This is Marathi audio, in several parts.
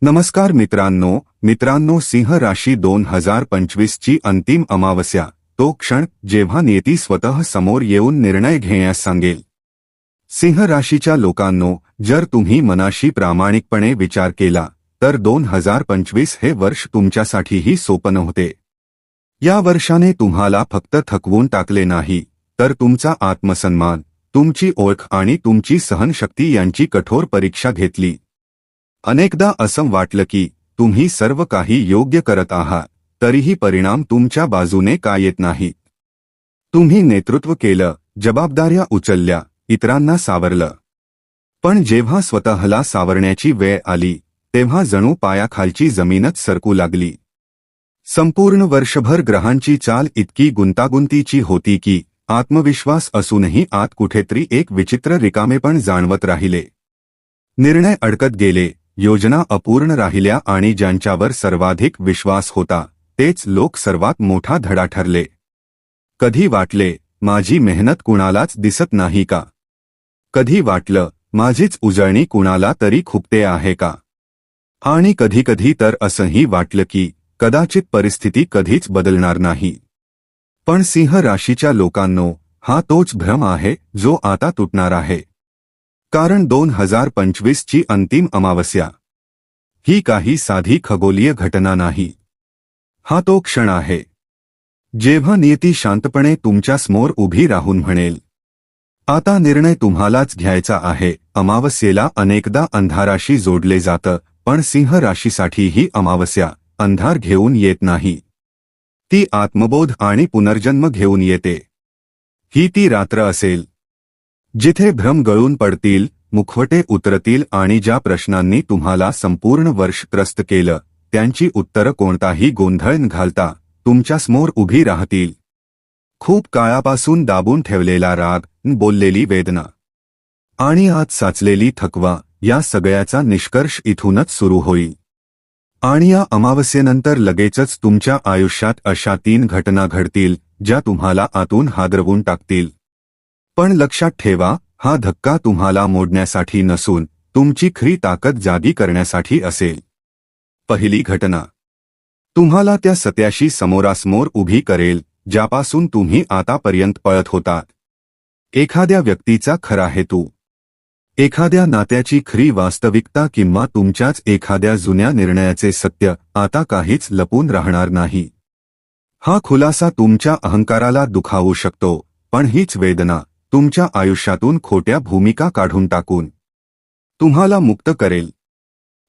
नमस्कार मित्रांनो सिंह राशी 2025 ची अंतिम अमावस्या, तो क्षण जेव्हा नियती स्वतः समोर येऊन निर्णय घेण्यास सांगेल। सिंह राशीच्या लोकांनो, जर तुम्ही मनाशी प्रामाणिकपणे विचार केला तर 2025 हे वर्ष तुमच्यासाठीही सोपं नव्हते। या वर्षाने तुम्हाला फक्त थकवून टाकले नाही, तर तुमचा आत्मसन्मान, तुमची ओळख आणि तुमची सहनशक्ती यांची कठोर परीक्षा घेतली। अनेकदा असं वाटलं की तुम्ही सर्व काही योग्य करत आहात, तरीही परिणाम तुमच्या बाजूने का येत नाहीत। तुम्ही नेतृत्व केलं, जबाबदाऱ्या उचलल्या, इतरांना सावरलं, पण जेव्हा स्वतःला सावरण्याची वेळ आली तेव्हा जणू पायाखालची जमीनच सरकू लागली। संपूर्ण वर्षभर ग्रहांची चाल इतकी गुंतागुंतीची होती की आत्मविश्वास असूनही आत कुठेतरी एक विचित्र रिकामेपण जाणवत राहिले। निर्णय अडकत गेले, योजना अपूर्ण राहिल्या आणि ज्यांच्यावर सर्वाधिक विश्वास होता तेच लोक सर्वात मोठा धडा ठरले। कधी वाटले माझी मेहनत कुणालाच दिसत नाही का? कधी वाटलं माझीच उजळणी कुणाला तरी खुपते आहे का? आणि कधी तर असंही वाटलं की कदाचित परिस्थिती कधीच बदलणार नाही। पण सिंह राशीच्या लोकांनो, हा तोच भ्रम आहे जो आता तुटणार आहे। कारण 2025 ची अंतिम अमावस्या ही काही साधी खगोलीय घटना नाही। हा तो क्षण आहे जेव्हा नियती शांतपणे तुमच्या समोर उभी राहून म्हणेल, आता निर्णय तुम्हालाच घ्यायचा आहे। अमावस्येला अनेकदा अंधाराशी जोडले जातं, पण सिंह राशीसाठी ही अमावस्या अंधार घेऊन येत नाही, ती आत्मबोध आणि पुनर्जन्म घेऊन येते। ही ती रात्र असेल जिथे भ्रम गळून पडतील, मुखवटे उतरतील आणि ज्या प्रश्नांनी तुम्हाला संपूर्ण वर्ष त्रस्त केलं त्यांची उत्तरं कोणताही गोंधळ न घालता तुमच्यासमोर उभी राहतील। खूप काळापासून दाबून ठेवलेला राग, बोललेली वेदना आणि आत साचलेली थकवा, या सगळ्याचा निष्कर्ष इथूनच सुरू होईल। आणि या अमावस्येनंतर लगेचच तुमच्या आयुष्यात अशा 3 घटना घडतील ज्या तुम्हाला आतून हादरवून टाकतील। पण लक्षात ठेवा, हा धक्का तुम्हाला मोडण्यासाठी नसून तुमची खरी ताकद जागी करण्यासाठी असेल। पहिली घटना तुम्हाला त्या सत्याशी समोरासमोर उभी करेल ज्यापासून तुम्ही आतापर्यंत पळत होतात। एखाद्या व्यक्तीचा खरा हेतू, एखाद्या नात्याची खरी वास्तविकता किंवा तुमच्याच एखाद्या जुन्या निर्णयाचे सत्य, आता काहीच लपून राहणार नाही। हा खुलासा तुमच्या अहंकाराला दुखावू शकतो, पण हीच वेदना तुमच्या आयुष्यातून खोट्या भूमिका काढून टाकून तुम्हाला मुक्त करेल।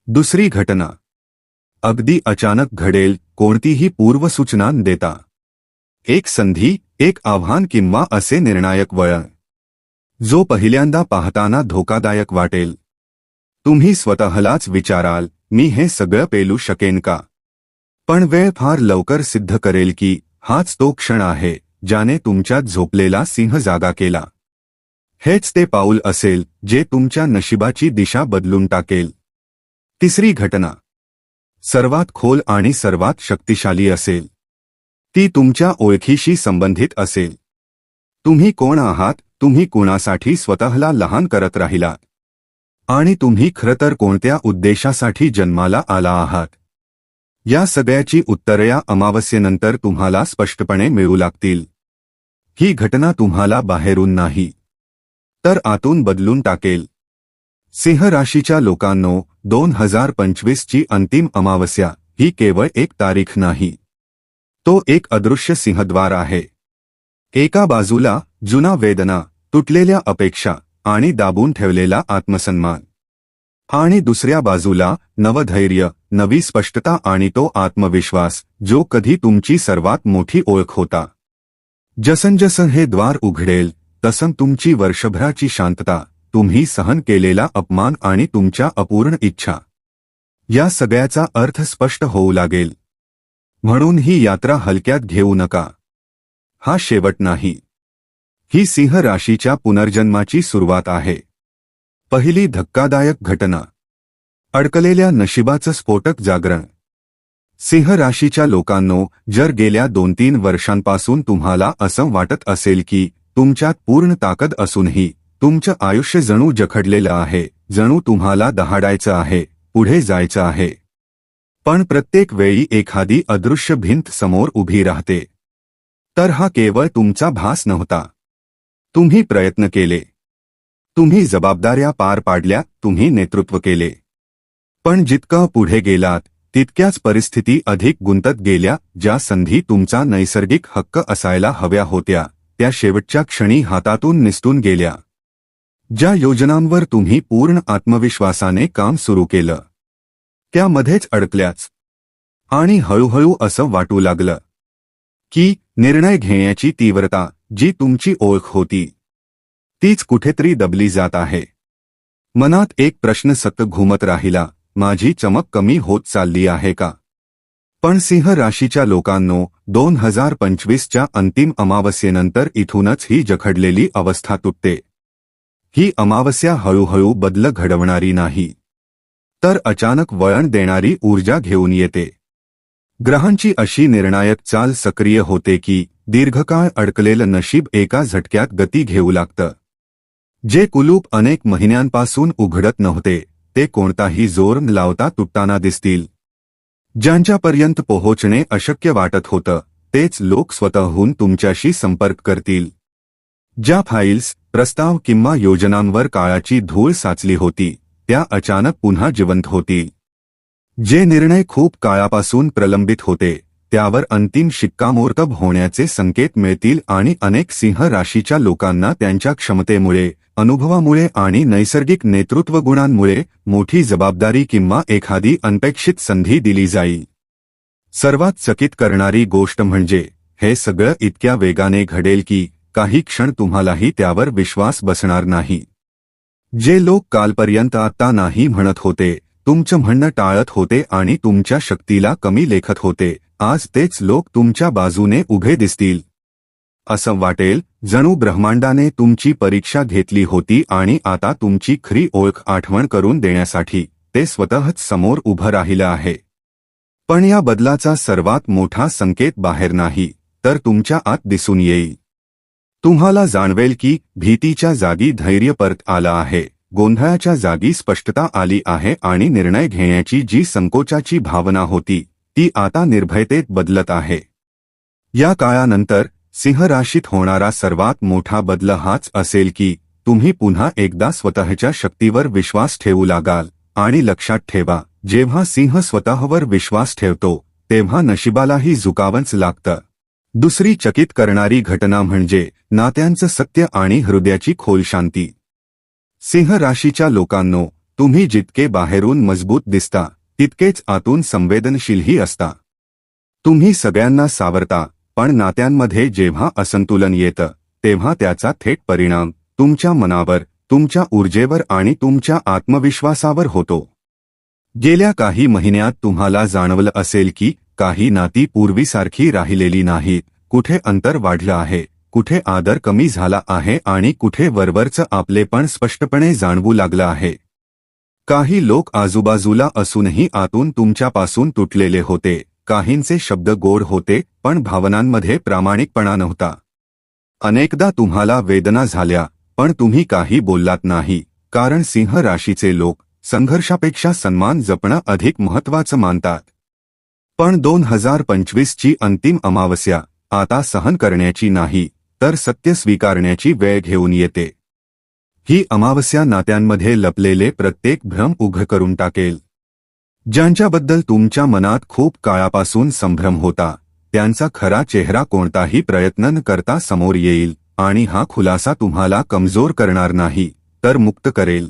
दुसरी घटना अगदी अचानक घडेल, कोणतीही पूर्वसूचना न देता। एक संधी, एक आव्हान किंवा असे निर्णायक वळण जो पहिल्यांदा पाहताना धोकादायक वाटेल। तुम्ही स्वतःलाच विचाराल, मी हे सगळं पेलू शकेन का? पण वेळ फार लवकर सिद्ध करेल की हाच तो क्षण आहे ज्याने तुमच्यात झोपलेला सिंह जागा केला। हेच ते पाऊल असेल जे तुमच्या नशिबाची दिशा बदलून टाकेल। तिसरी घटना सर्वात खोल आणि सर्वात शक्तिशाली असेल। ती तुमच्या ओळखीशी संबंधित असेल। तुम्ही कोण आहात, तुम्ही कुणासाठी स्वतःला लहान करत राहिलात, आणि तुम्ही खरंतर कोणत्या उद्देशासाठी जन्माला आला आहात, या सगळ्याची उत्तरे या अमावस्येनंतर तुम्हाला स्पष्टपणे मिळू लागतील। ही घटना तुम्हाला बाहेरून नाही तर आतून बदलून टाकेल। सिंह राशीच्या लोकांनो, 2025 ची अंतिम अमावस्या ही केवळ एक तारीख नाही, तो एक अदृश्य सिंहद्वार आहे। एका बाजूला जुना वेदना, तुटलेल्या अपेक्षा आणि दाबून ठेवलेला आत्मसन्मान, आणि दुसऱ्या बाजूला नवधैर्य, नवी स्पष्टता आणि तो आत्मविश्वास जो कधी तुमची सर्वात मोठी ओळख होता। जसं हे द्वार उघडेल तसं तुमची वर्षभराची शांतता, तुम्ही सहन केलेला अपमान आणि तुमच्या अपूर्ण इच्छा, या सगळ्याचा अर्थ स्पष्ट होऊ लागेल। म्हणून ही यात्रा हलक्यात घेऊ नका। हा शेवट नाही, ही सिंह राशीच्या पुनर्जन्माची सुरुवात आहे। पहिली धक्कादायक घटना अडकलेल्या नशिबाचं स्फोटक जागरण। सिंह राशीच्या लोकांनो, जर गेल्या 2-3 वर्षांपासून तुम्हाला असं वाटत असेल की तुमच्यात पूर्ण ताकद असूनही तुमचं आयुष्य जणू जखडलेलं आहे, जणू तुम्हाला दहाडायचं आहे, पुढे जायचं आहे, पण प्रत्येक वेळी एखादी अदृश्य भिंत समोर उभी राहते. तर हा केवळ तुमचा भास नव्हता. तुम्ही प्रयत्न केले, तुम्ही जबाबदाऱ्या पार पाडल्या, तुम्ही नेतृत्व केले. पण जितकं पुढे गेलात तितक्याच परिस्थिती अधिक गुंतत गेल्या. ज्या संधी तुमचा नैसर्गिक हक्क असायला हव्या होत्या त्या शेवटच्या क्षणी हातातून निसटून गेल्या. ज्या योजनांवर तुम्ही पूर्ण आत्मविश्वासाने काम सुरू केलं त्यामध्येच अडकल्याच. आणि हळूहळू असं वाटू लागलं की निर्णय घेण्याची तीव्रता, जी तुमची ओळख होती, तीच कुठेतरी दबली जात आहे. मनात एक प्रश्न सतत घुमत राहिला, माझी चमक कमी होत चालली आहे का? पण सिंह राशीच्या लोकांनो, 2025च्या अंतिम अमावस्येनंतर इथूनच ही जखडलेली अवस्था तुटते. ही अमावस्या हळूहळू बदल घडवणारी नाही, तर अचानक वळण देणारी ऊर्जा घेऊन येते. ग्रहांची अशी निर्णायक चाल सक्रिय होते की दीर्घकाळ अडकलेलं नशीब एका झटक्यात गती घेऊ लागतं. जे कुलूप अनेक महिन्यांपासून उघडत नव्हते ते कोणताही जोर न लावता तुटताना दिसतील. ज्यांच्यापर्यंत पोहोचणे अशक्य वाटत होतं तेच लोक स्वतःहून तुमच्याशी संपर्क करतील. ज्या फाईल्स, प्रस्ताव किंवा योजनांवर काळाची धूळ साचली होती त्या अचानक पुन्हा जिवंत होतील. जे निर्णय खूप काळापासून प्रलंबित होते त्यावर अंतिम शिक्कामोर्तब होण्याचे संकेत मिळतील. आणि अनेक सिंह राशीच्या लोकांना त्यांच्या क्षमतेमुळे, अनुभवामुळे आणि नैसर्गिक नेतृत्व गुणांमुळे मोठी जबाबदारी किंवा एखादी अनपेक्षित संधी दिली जाईल. सर्वात चकित करणारी गोष्ट म्हणजे हे सगळं इतक्या वेगाने घडेल की काही क्षण तुम्हालाही त्यावर विश्वास बसणार नाही. जे लोक कालपर्यंत आता नाही म्हणत होते, तुमचं म्हणणं टाळत होते आणि तुमच्या शक्तीला कमी लेखत होते, आज तेच लोक तुमच्या बाजूने उभे दिसतील. असं वाटेल जणू ब्रह्मांडाने तुमची परीक्षा घेतली होती आणि आता तुमची खरी ओळख आठवण करून देण्यासाठी ते स्वतःच समोर उभं राहिलं आहे. पण या बदलाचा सर्वात मोठा संकेत बाहेर नाही तर तुमच्या आत दिसून येईल. तुम्हाला जाणवेल की भीतीच्या जागी धैर्य परत आलं आहे, गोंधळाच्या जागी स्पष्टता आली आहे आणि निर्णय घेण्याची जी संकोचाची भावना होती ती आता निर्भयतेत बदलत आहे. या काळानंतर सिंह राशीत होणारा सर्वात मोठा बदल हाच असेल की तुम्ही पुन्हा एकदा स्वतःच्या शक्तीवर विश्वास ठेवू लागाल. आणि लक्षात ठेवा, जेव्हा सिंह स्वतःवर विश्वास ठेवतो तेव्हा नशिबालाही झुकावंच लागतं. दुसरी चकित करणारी घटना म्हणजे नात्यांचं सत्य आणि हृदयाची खोल शांती. सिंह राशीच्या लोकांनो, तुम्ही जितके बाहेरून मजबूत दिसता तितकेच आतून संवेदनशीलही असता. तुम्ही सगळ्यांना सावरता, पण नात्यांमध्ये जेव्हा असंतुलन येतं तेव्हा त्याचा थेट परिणाम तुमच्या मनावर, तुमच्या ऊर्जेवर आणि तुमच्या आत्मविश्वासावर होतो. गेल्या काही महिन्यात तुम्हाला जाणवलं असेल की काही नाती पूर्वीसारखी राहिलेली नाहीत. कुठे अंतर वाढलं आहे, कुठे आदर कमी झाला आहे आणि कुठे वरवरचं आपलेपण स्पष्टपणे जाणवू लागलं आहे. काही लोक आजूबाजूला असूनही आतून तुमच्यापासून तुटलेले होते. काहींचे शब्द गोड होते पण भावनांमध्ये प्रामाणिकपणा नव्हता. अनेकदा तुम्हाला वेदना झाल्या पण तुम्ही काही बोललात नाही, कारण सिंह राशीचे लोक संघर्षापेक्षा सन्मान जपणं अधिक महत्त्वाचं मानतात. पण 2025ची अंतिम अमावस्या आता सहन करण्याची नाही तर सत्य स्वीकारण्याची वेळ घेऊन येते. ही अमावस्या नात्यांमध्ये लपलेले प्रत्येक भ्रम उघड करून टाकेल. ज्यांच्याबद्दल तुमच्या मनात खूप काळापासून संभ्रम होता त्यांचा खरा चेहरा कोणताही प्रयत्न न करता समोर येईल. आणि हा खुलासा तुम्हाला कमजोर करणार नाही तर मुक्त करेल.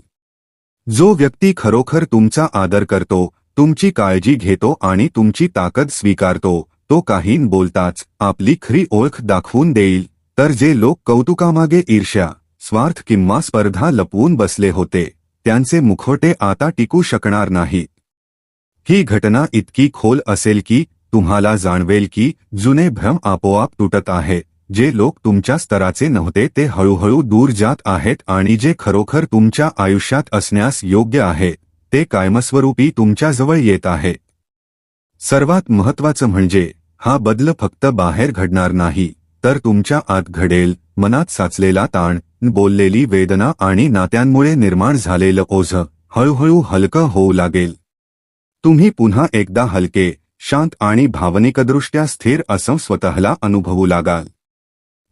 जो व्यक्ती खरोखर तुमचा आदर करतो, तुमची काळजी घेतो आणि तुमची ताकद स्वीकारतो, तो काही न बोलताच आपली खरी ओळख दाखवून देईल. तर जे लोक कौतुकामागे ईर्ष्या, स्वार्थ किंवा स्पर्धा लपवून बसले होते त्यांचे मुखवटे आता टिकू शकणार नाहीत. ही घटना इतकी खोल असेल की तुम्हाला जाणवेल की जुने भ्रम आपोआप तुटत आहेत. जे लोक तुमच्या स्तराचे नव्हते ते हळूहळू दूर जात आहेत आणि जे खरोखर तुमच्या आयुष्यात असण्यास योग्य आहे ते कायमस्वरूपी तुमच्याजवळ येत आहे. सर्वात महत्त्वाचं म्हणजे हा बदल फक्त बाहेर घडणार नाही तर तुमच्या आत घडेल. मनात साचलेला ताण, बोललेली वेदना आणि नात्यांमुळे निर्माण झालेलं ओझं हळूहळू हलकं होऊ लागेल. तुम्ही पुन्हा एकदा हलके, शांत आणि भावनिकदृष्ट्या स्थिर असं स्वतःला अनुभवू लागाल.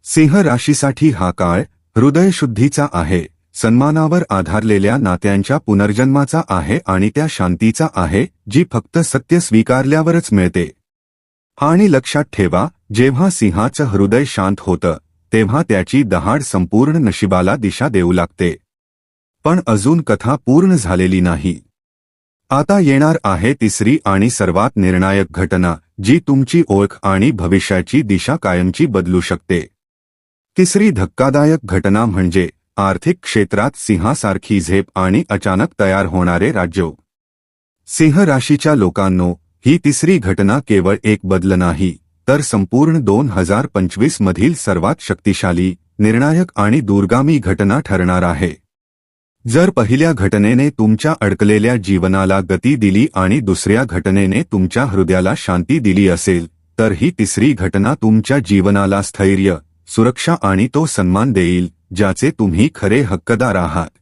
सिंह राशीसाठी हा काळ हृदयशुद्धीचा आहे, सन्मानावर आधारलेल्या नात्यांच्या पुनर्जन्माचा आहे आणि त्या शांतीचा आहे जी फक्त सत्य स्वीकारल्यावरच मिळते. आणि लक्षात ठेवा, जेव्हा सिंहाचं हृदय शांत होतं तेव्हा त्याची दहाड संपूर्ण नशिबाला दिशा देऊ लागते. पण अजून कथा पूर्ण झालेली नाही. आता येणार आहे तिसरी आणि सर्वात निर्णायक घटना, जी तुमची ओळख आणि भविष्याची दिशा कायमची बदलू शकते. तिसरी धक्कादायक घटना म्हणजे आर्थिक क्षेत्रात सिंहासारखी झेप आणि अचानक तयार होणारे राज्य. सिंह राशीच्या लोकांनो, ही तिसरी घटना केवळ एक बदल नाही, तर संपूर्ण 2025 मधील सर्वात शक्तिशाली, निर्णायक आणि दूरगामी घटना ठरणार आहे. जर पहिल्या घटनेने तुमच्या अडकलेल्या जीवनाला गती दिली आणि दुसऱ्या घटनेने तुमच्या हृदयाला शांती दिली असेल, तर ही तिसरी घटना तुमच्या जीवनाला स्थैर्य, सुरक्षा आणि तो सन्मान देईल ज्याचे तुम्ही खरे हक्कदार आहात.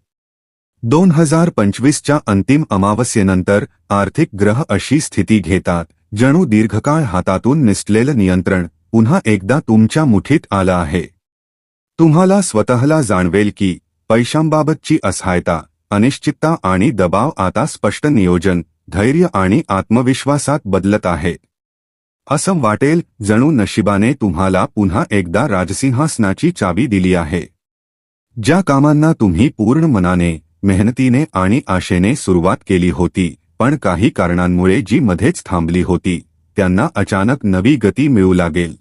2025च्या अंतिम अमावस्येनंतर आर्थिक ग्रह अशी स्थिती घेतात जणू दीर्घकाळ हातातून निसटलेलं नियंत्रण पुन्हा एकदा तुमच्या मुठीत आलं आहे. तुम्हाला स्वतःला जाणवेल की पैशांबाबतची असहायता, अनिश्चितता आणि दबाव आता स्पष्ट नियोजन, धैर्य आणि आत्मविश्वासात बदलत आहेत. असं वाटेल जणू नशिबाने तुम्हाला पुन्हा एकदा राजसिंहासनाची चावी दिली आहे. ज्या कामांना तुम्ही पूर्ण मनाने, मेहनतीने आणि आशेने सुरुवात केली होती पण काही कारणांमुळे जी मध्येच थांबली होती, त्यांना अचानक नवी गती मिळू लागेल.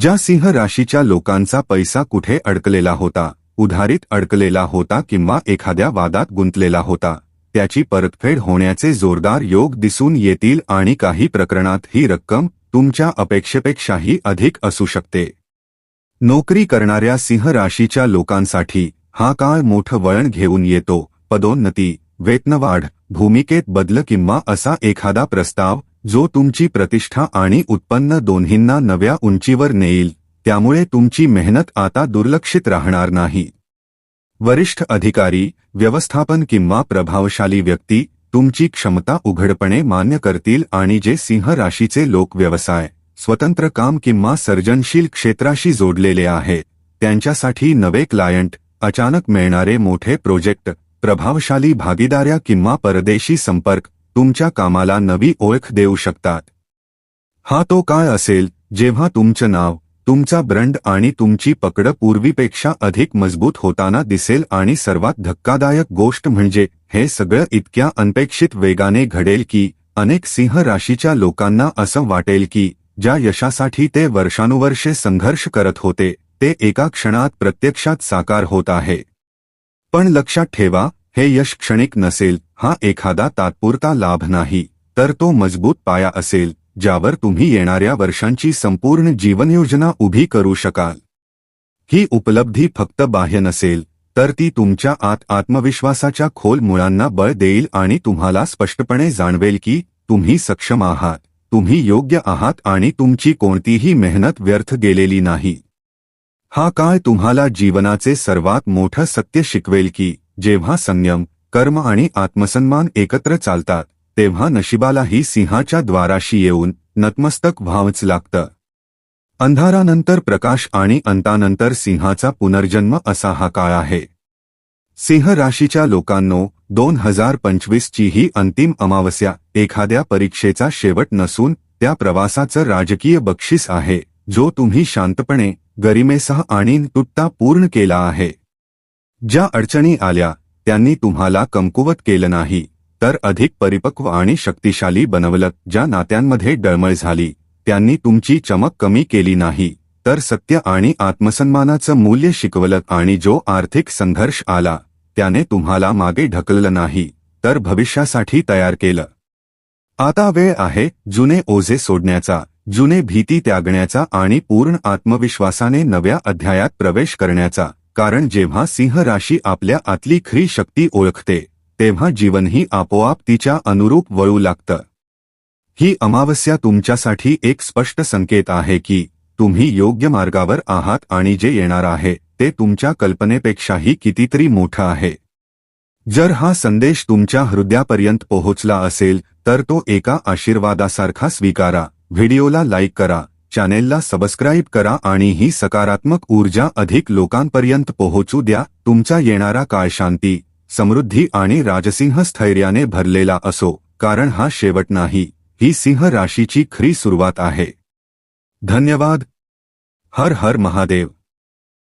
ज्या सिंह राशीच्या लोकांचा पैसा कुठे अडकलेला होता, उधारीत अडकलेला होता किंवा एखाद्या वादात गुंतलेला होता, त्याची परतफेड होण्याचे जोरदार योग दिसून येतील आणि काही प्रकरणात ही रक्कम तुमच्या अपेक्षेपेक्षाही अधिक असू शकते. नोकरी करणाऱ्या सिंह राशीच्या लोकांसाठी हा काळ मोठं वळण घेऊन येतो. पदोन्नती, वेतनवाढ, भूमिकेत बदल किंवा असा एखादा प्रस्ताव जो तुमची प्रतिष्ठा आणि उत्पन्न दोन्हींना नव्या उंचीवर नेईल. त्यामुळे तुमची मेहनत आता दुर्लक्षित राहणार नाही. वरिष्ठ अधिकारी, व्यवस्थापन किंवा प्रभावशाली व्यक्ती तुमची क्षमता उघडपणे मान्य करतील आणि जे सिंह राशीचे लोक व्यवसाय, स्वतंत्र काम किंवा सर्जनशील क्षेत्राशी जोडलेले आहेत त्यांच्यासाठी नवे क्लायंट, अचानक मिळणारे मोठे प्रोजेक्ट, प्रभावशाली भागीदाऱ्या किंवा परदेशी संपर्क तुमच्या कामाला नवी ओळख देऊ शकतात. हा तो काळ असेल जेव्हा तुमचं नाव, तुमचा ब्रँड आणि तुमची पकड पूर्वीपेक्षा अधिक मजबूत होताना दिसेल. आणि सर्वात धक्कादायक गोष्ट म्हणजे हे सगळं इतक्या अनपेक्षित वेगाने घडेल की अनेक सिंह राशीच्या लोकांना असं वाटेल की ज्या यशासाठी ते वर्षानुवर्षे संघर्ष करत होते ते एका क्षणात प्रत्यक्षात साकार होत आहे. पण लक्षात ठेवा, हे यश क्षणिक नसेल. हा एखादा तात्पुरता लाभ नाही, तर तो मजबूत पाया असेल ज्यावर तुम्ही येणाऱ्या वर्षांची संपूर्ण जीवनयोजना उभी करू शकाल. ही उपलब्धी फक्त बाह्य नसेल, तर ती तुमच्या आत आत्मविश्वासाच्या खोल मुळांना बळ देईल आणि तुम्हाला स्पष्टपणे जाणवेल की तुम्ही सक्षम आहात, तुम्ही योग्य आहात आणि तुमची कोणतीही मेहनत व्यर्थ गेलेली नाही. हा काळ तुम्हाला जीवनाचे सर्वात मोठं सत्य शिकवेल की जेव्हा संयम, कर्म आणि आत्मसन्मान एकत्र चालतात तेव्हा नशिबालाही सिंहाच्या द्वाराशी येऊन नतमस्तक व्हावंच लागतं. अंधारानंतर प्रकाश आणि अंतानंतर सिंहाचा पुनर्जन्म असा हा काळ आहे. सिंह राशीच्या लोकांनो, 2025 ची ही अंतिम अमावस्या एखाद्या परीक्षेचा शेवट नसून त्या प्रवासाचं राजकीय बक्षीस आहे जो तुम्ही शांतपणे, गरिमेसह आणि तुटता पूर्ण केला आहे. ज्या अडचणी आल्या त्यांनी तुम्हाला कमकुवत केलं नाही, तर अधिक परिपक्व आणि शक्तिशाली बनवलं. ज्या नात्यांमध्ये डळमळ झाली त्यांनी तुमची चमक कमी केली नाही, तर सत्य आणि आत्मसन्मानाचं मूल्य शिकवलं. आणि जो आर्थिक संघर्ष आला त्याने तुम्हाला मागे ढकललं नाही, तर भविष्यासाठी तयार केलं. आता वेळ आहे जुने ओझे सोडण्याचा, जुने भीती त्यागण्याचा आणि पूर्ण आत्मविश्वासाने नव्या अध्यायात प्रवेश करण्याचा. कारण जेव्हा सिंह राशी आपल्या आतली खरी शक्ती ओळखते तेव्हा जीवनही आपोआप तिच्या अनुरूप वळू लागतं. ही अमावस्या तुमच्यासाठी एक स्पष्ट संकेत आहे की तुम्ही योग्य मार्गावर आहात आणि जे येणार आहे ते तुमच्या कल्पनेपेक्षाही कितीतरी मोठं आहे. जर हा संदेश तुमच्या हृदयापर्यंत पोहोचला असेल तर तो एका आशीर्वादासारखा स्वीकारा. व्हिडिओला लाईक करा, चॅनेलला सबस्क्राईब करा आणि ही सकारात्मक ऊर्जा अधिक लोकांपर्यंत पोहोचू द्या. तुमचा येणारा काळ शांती, समृद्धी आणि राजसिंह स्थैर्याने भरलेला असो, कारण हा शेवट नाही, ही सिंह राशीची खरी सुरुवात आहे. धन्यवाद. हर हर महादेव.